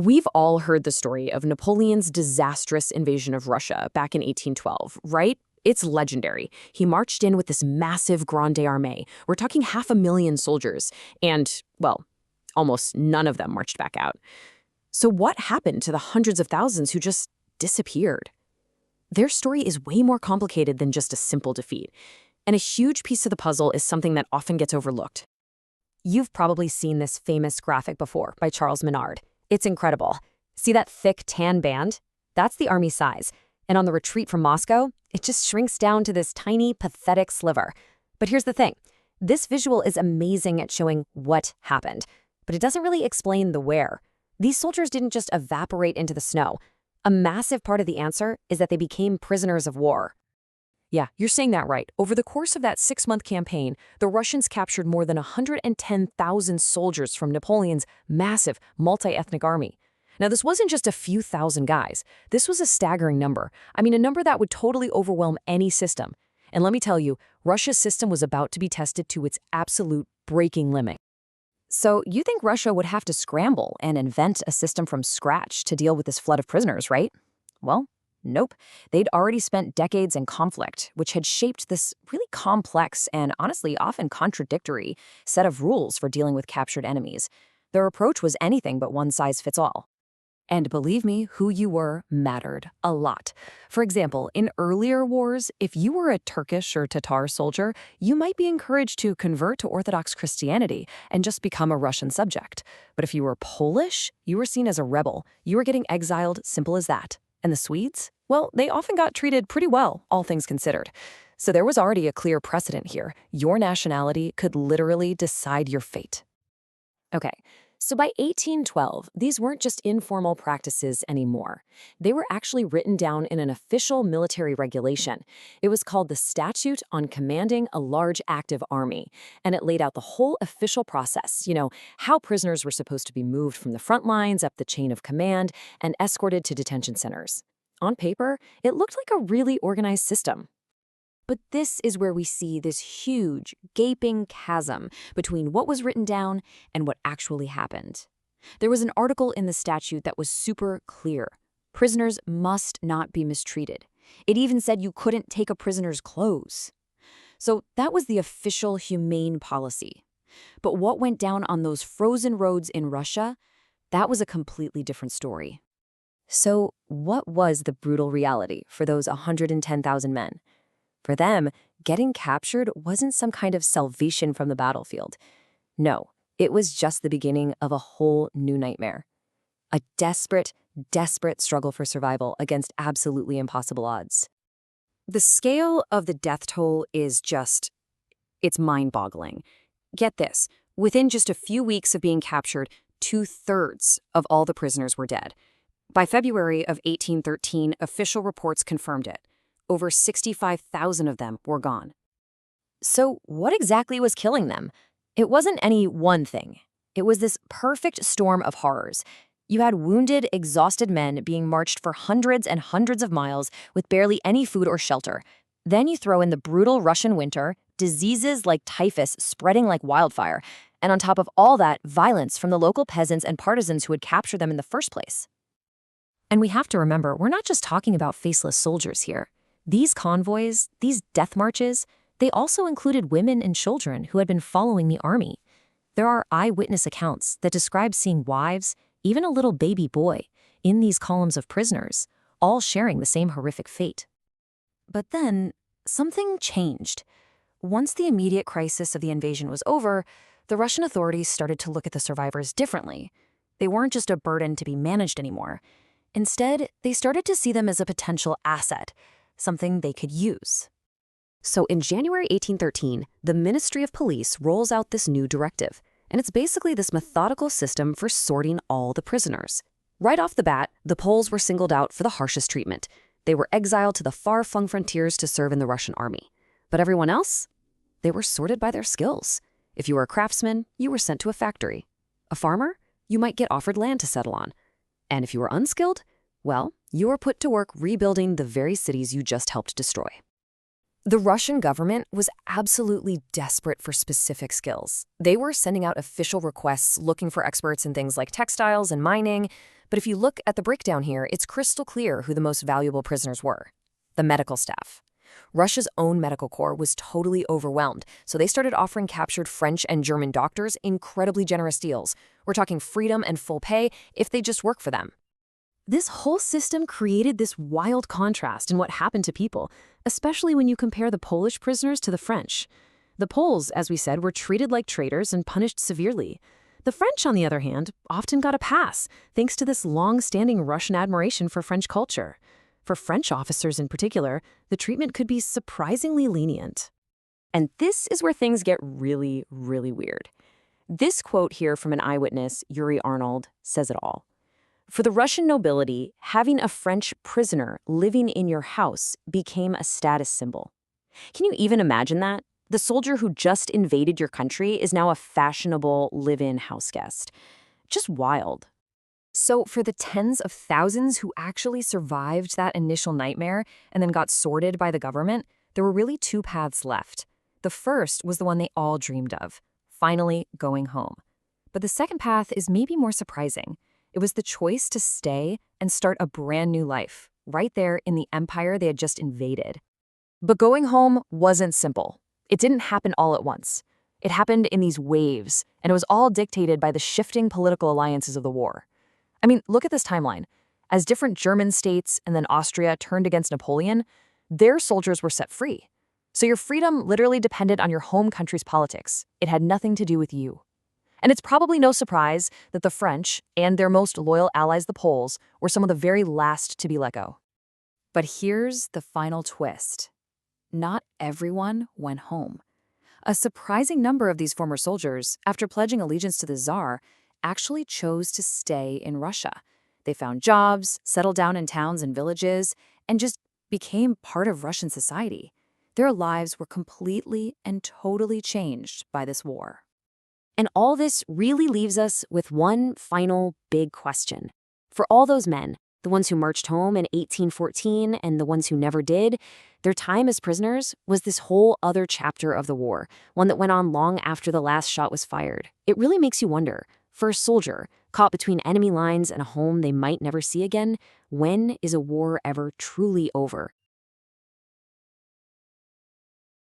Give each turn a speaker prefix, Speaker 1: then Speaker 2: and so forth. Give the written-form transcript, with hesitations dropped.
Speaker 1: We've all heard the story of Napoleon's disastrous invasion of Russia back in 1812, right? It's legendary. He marched in with this massive Grande Armée. We're talking 500,000 soldiers, and, well, almost none of them marched back out. So what happened to the hundreds of thousands who just disappeared? Their story is way more complicated than just a simple defeat, and a huge piece of the puzzle is something that often gets overlooked. You've probably seen this famous graphic before by Charles Minard. It's incredible. See that thick tan band? That's the army size. And on the retreat from Moscow, it just shrinks down to this tiny, pathetic sliver. But here's the thing. This visual is amazing at showing what happened, but it doesn't really explain the where. These soldiers didn't just evaporate into the snow. A massive part of the answer is that they became prisoners of war. Yeah, you're saying that right. Over the course of that 6-month campaign, the Russians captured more than 110,000 soldiers from Napoleon's massive multi-ethnic army. Now, this wasn't just a few thousand guys. This was a staggering number. I mean, a number that would totally overwhelm any system. And let me tell you, Russia's system was about to be tested to its absolute breaking limit. So you think Russia would have to scramble and invent a system from scratch to deal with this flood of prisoners, right? Well, nope. They'd already spent decades in conflict, which had shaped this really complex and honestly often contradictory set of rules for dealing with captured enemies. Their approach was anything but one size fits all. And believe me, who you were mattered a lot. For example, in earlier wars, if you were a Turkish or Tatar soldier, you might be encouraged to convert to Orthodox Christianity and just become a Russian subject. But if you were Polish, you were seen as a rebel. You were getting exiled, simple as that. And the Swedes? Well, they often got treated pretty well, all things considered. So there was already a clear precedent here. Your nationality could literally decide your fate. Okay. So by 1812, these weren't just informal practices anymore. They were actually written down in an official military regulation. It was called the Statute on Commanding a Large Active Army, and it laid out the whole official process, how prisoners were supposed to be moved from the front lines up the chain of command and escorted to detention centers. On paper, it looked like a really organized system. But this is where we see this huge, gaping chasm between what was written down and what actually happened. There was an article in the statute that was super clear. Prisoners must not be mistreated. It even said you couldn't take a prisoner's clothes. So that was the official humane policy. But what went down on those frozen roads in Russia, that was a completely different story. So what was the brutal reality for those 110,000 men? For them, getting captured wasn't some kind of salvation from the battlefield. No, it was just the beginning of a whole new nightmare. A desperate, desperate struggle for survival against absolutely impossible odds. The scale of the death toll is it's mind-boggling. Get this, within just a few weeks of being captured, 2/3 of all the prisoners were dead. By February of 1813, official reports confirmed it. Over 65,000 of them were gone. So what exactly was killing them? It wasn't any one thing. It was this perfect storm of horrors. You had wounded, exhausted men being marched for hundreds and hundreds of miles with barely any food or shelter. Then you throw in the brutal Russian winter, diseases like typhus spreading like wildfire, and on top of all that, violence from the local peasants and partisans who had captured them in the first place. And we have to remember, we're not just talking about faceless soldiers here. These convoys, these death marches, they also included women and children who had been following the army. There are eyewitness accounts that describe seeing wives, even a little baby boy, in these columns of prisoners, all sharing the same horrific fate. But then, something changed. Once the immediate crisis of the invasion was over, the Russian authorities started to look at the survivors differently. They weren't just a burden to be managed anymore. Instead, they started to see them as a potential asset, something they could use. So in January 1813, the Ministry of Police rolls out this new directive, and it's basically this methodical system for sorting all the prisoners. Right off the bat, the Poles were singled out for the harshest treatment. They were exiled to the far-flung frontiers to serve in the Russian army. But everyone else? They were sorted by their skills. If you were a craftsman, you were sent to a factory. A farmer? You might get offered land to settle on. And if you were unskilled, well, you were put to work rebuilding the very cities you just helped destroy. The Russian government was absolutely desperate for specific skills. They were sending out official requests looking for experts in things like textiles and mining,
Speaker 2: But if you look at the breakdown here, it's crystal clear who the most valuable prisoners were: the medical staff. Russia's own medical corps was totally overwhelmed, so they started offering captured French and German doctors incredibly generous deals. We're talking freedom and full pay if they just work for them.
Speaker 1: This whole system created this wild contrast in what happened to people, especially when you compare the Polish prisoners to the French. The Poles, as we said, were treated like traitors and punished severely. The French, on the other hand, often got a pass, thanks to this long-standing Russian admiration for French culture. For French officers in particular, the treatment could be surprisingly lenient. And this is where things get really, really weird. This quote here from an eyewitness, Yuri Arnold, says it all. For the Russian nobility, having a French prisoner living in your house became a status symbol. Can you even imagine that? The soldier who just invaded your country is now a fashionable live-in house guest. Just wild.
Speaker 2: So for the tens of thousands who actually survived that initial nightmare and then got sorted by the government, there were really two paths left. The first was the one they all dreamed of: finally going home. But the second path is maybe more surprising. It was the choice to stay and start a brand new life, right there in the empire they had just invaded.
Speaker 1: But going home wasn't simple. It didn't happen all at once. It happened in these waves, and it was all dictated by the shifting political alliances of the war. I mean, look at this timeline. As different German states and then Austria turned against Napoleon, their soldiers were set free. So your freedom literally depended on your home country's politics. It had nothing to do with you. And it's probably no surprise that the French and their most loyal allies, the Poles, were some of the very last to be let go.
Speaker 2: But here's the final twist. Not everyone went home. A surprising number of these former soldiers, after pledging allegiance to the Tsar, actually chose to stay in Russia. They found jobs, settled down in towns and villages, and just became part of Russian society. Their lives were completely and totally changed by this war.
Speaker 1: And all this really leaves us with one final big question. For all those men, the ones who marched home in 1814 and the ones who never did, their time as prisoners was this whole other chapter of the war, one that went on long after the last shot was fired. It really makes you wonder, for a soldier caught between enemy lines and a home they might never see again, when is a war ever truly over?